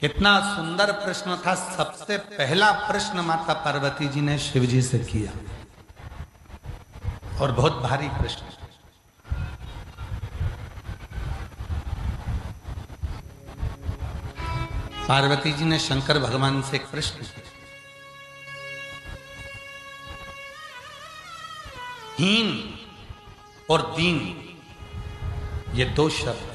इतना सुंदर प्रश्न था। सबसे पहला प्रश्न माता पार्वती जी ने शिव जी से किया और बहुत भारी प्रश्न। पार्वती जी ने शंकर भगवान से एक प्रश्न किया। हीन और दीन ये दो शब्द,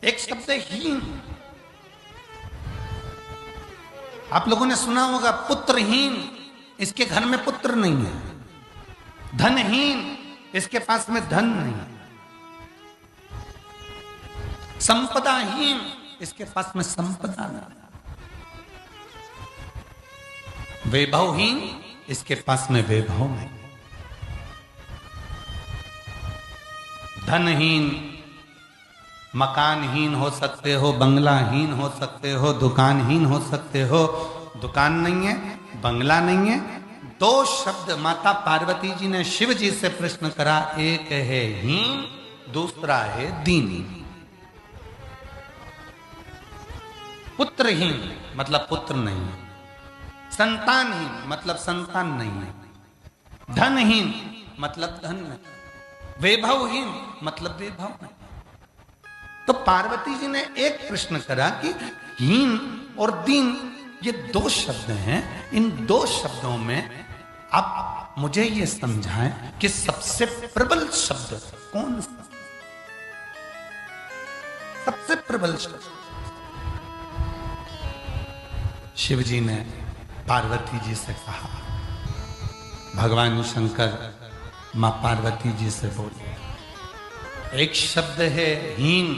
एक शब्द है हीन। आप लोगों ने सुना होगा पुत्रहीन, इसके घर में पुत्र नहीं है। धनहीन, इसके पास में धन नहीं है। संपदाहीन, इसके पास में संपदा नहीं। वैभवहीन, इसके पास में वैभव नहीं। धनहीन, मकानहीन हो सकते हो, बंगलाहीन हो सकते हो, दुकानहीन हो सकते हो। दुकान नहीं है, बंगला नहीं है। दो शब्द माता पार्वती जी ने शिव जी से प्रश्न करा। एक है हीन, दूसरा है दीन। पुत्रहीन मतलब पुत्र नहीं है। संतानहीन मतलब संतान नहीं है। धनहीन मतलब धन नहीं। वैभवहीन मतलब वैभव नहीं। तो पार्वती जी ने एक प्रश्न करा कि हीन और दीन ये दो शब्द हैं। इन दो शब्दों में आप मुझे ये समझाएं कि सबसे प्रबल शब्द कौन सा? सबसे प्रबल शब्द। शिव जी ने पार्वती जी से कहा, भगवान शंकर मां पार्वती जी से बोले, एक शब्द है हीन,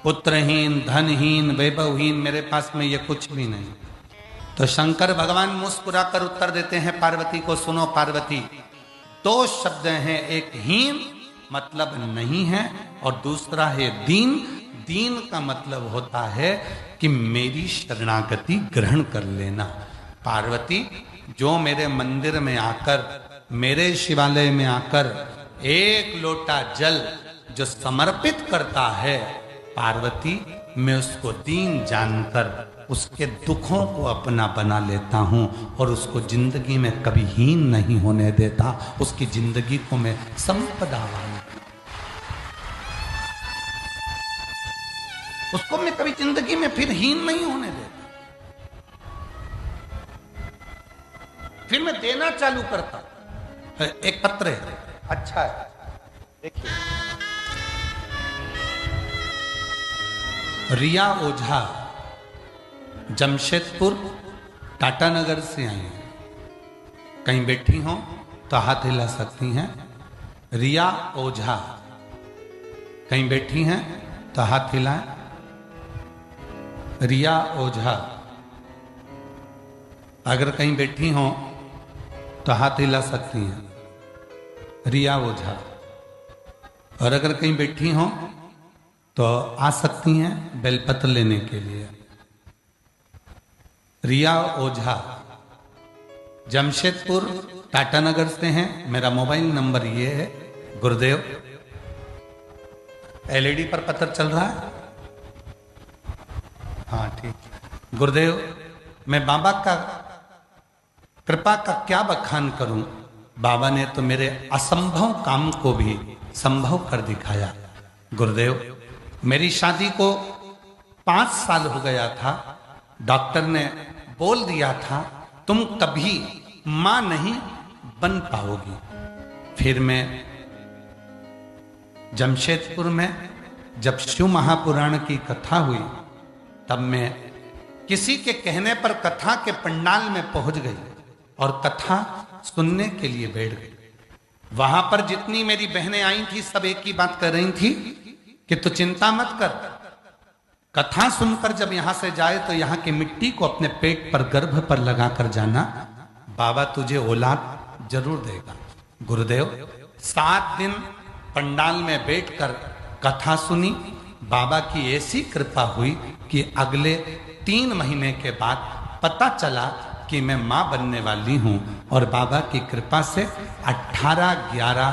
पुत्रहीन, धनहीन, वैभवहीन, मेरे पास में ये कुछ भी नहीं। तो शंकर भगवान मुस्कुराकर उत्तर देते हैं पार्वती को, सुनो पार्वती, दो शब्द हैं, एक हीन मतलब नहीं है और दूसरा है दीन। दीन का मतलब होता है कि मेरी शरणागति ग्रहण कर लेना। पार्वती, जो मेरे मंदिर में आकर, मेरे शिवालय में आकर एक लोटा जल जो समर्पित करता है, पार्वती मैं उसको दीन जानकर उसके दुखों को अपना बना लेता हूं और उसको जिंदगी में कभी हीन नहीं होने देता। उसकी जिंदगी को मैं संपदा, उसको मैं कभी जिंदगी में फिर हीन नहीं होने देता। फिर मैं देना चालू करता। एक पत्र है, अच्छा है, देखिए। रिया ओझा जमशेदपुर टाटानगर से आई हैं। कहीं बैठी हो तो हाथ हिला सकती हैं। रिया ओझा कहीं बैठी हैं तो हाथ हिलाएं। रिया ओझा अगर कहीं बैठी हो तो हाथ हिला सकती हैं। रिया ओझा। और अगर कहीं बैठी हो तो आ सकती हैं बेलपत्र लेने के लिए। रिया ओझा जमशेदपुर टाटानगर से हैं। मेरा मोबाइल नंबर ये है। गुरुदेव, एलईडी पर पत्र चल रहा है? हाँ ठीक। गुरुदेव, मैं बाबा का कृपा का क्या बखान करूं। बाबा ने तो मेरे असंभव काम को भी संभव कर दिखाया। गुरुदेव, मेरी शादी को 5 साल हो गया था। डॉक्टर ने बोल दिया था तुम कभी मां नहीं बन पाओगी। फिर मैं जमशेदपुर में जब शिव महापुराण की कथा हुई, तब मैं किसी के कहने पर कथा के पंडाल में पहुंच गई और कथा सुनने के लिए बैठ गई। वहां पर जितनी मेरी बहनें आई थी, सब एक ही बात कर रही थी कि तू चिंता मत कर, कथा सुनकर जब यहां से जाए तो यहां की मिट्टी को अपने पेट पर, गर्भ पर लगाकर जाना, बाबा तुझे औलाद जरूर देगा। गुरुदेव, 7 दिन पंडाल में बैठकर कथा सुनी। बाबा की ऐसी कृपा हुई कि अगले 3 महीने के बाद पता चला कि मैं मां बनने वाली हूं। और बाबा की कृपा से 18/11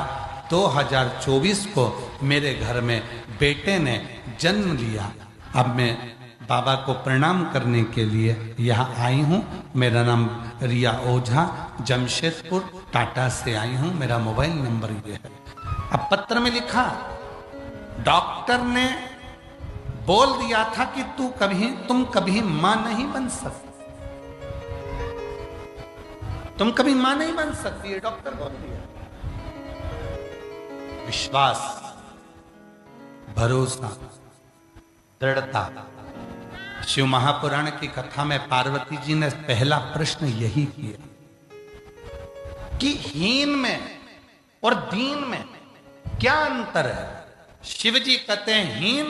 2024 को मेरे घर में बेटे ने जन्म लिया। अब मैं बाबा को प्रणाम करने के लिए यहाँ आई हूँ। मेरा नाम रिया ओझा, जमशेदपुर टाटा से आई हूँ। मेरा मोबाइल नंबर ये है। अब पत्र में लिखा, डॉक्टर ने बोल दिया था कि तुम कभी मां नहीं बन सकती, तुम कभी मां नहीं बन सकती, ये डॉक्टर बोल दिया। विश्वास, भरोसा, दृढ़ता। शिव महापुराण की कथा में पार्वती जी ने पहला प्रश्न यही किया कि हीन में और दीन में क्या अंतर है। शिव जी कहते हैं हीन,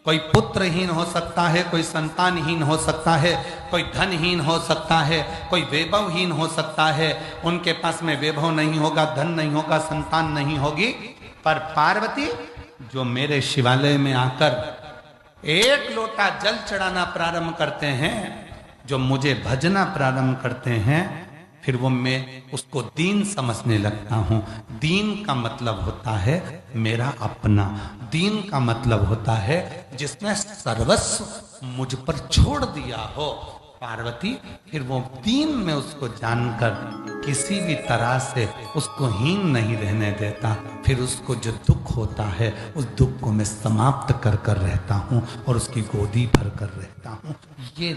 कोई पुत्रहीन हो सकता है, कोई संतानहीन हो सकता है, कोई धनहीन हो सकता है, कोई वैभवहीन हो सकता है। उनके पास में वैभव नहीं होगा, धन नहीं होगा, संतान नहीं होगी। पर पार्वती जो मेरे शिवालय में आकर एक लोटा जल चढ़ाना प्रारंभ करते हैं, जो मुझे भजना प्रारंभ करते हैं, फिर वो मैं उसको दीन समझने लगता हूं। दीन का मतलब होता है मेरा अपना। दीन का मतलब होता है जिसने सर्वस्व मुझ पर छोड़ दिया हो। पार्वती फिर वो दीन में उसको जानकर किसी भी तरह से उसको हीन नहीं रहने देता। फिर उसको जो दुख होता है उस दुख को मैं समाप्त कर कर रहता हूँ और उसकी गोदी भर कर रहता हूँ। ये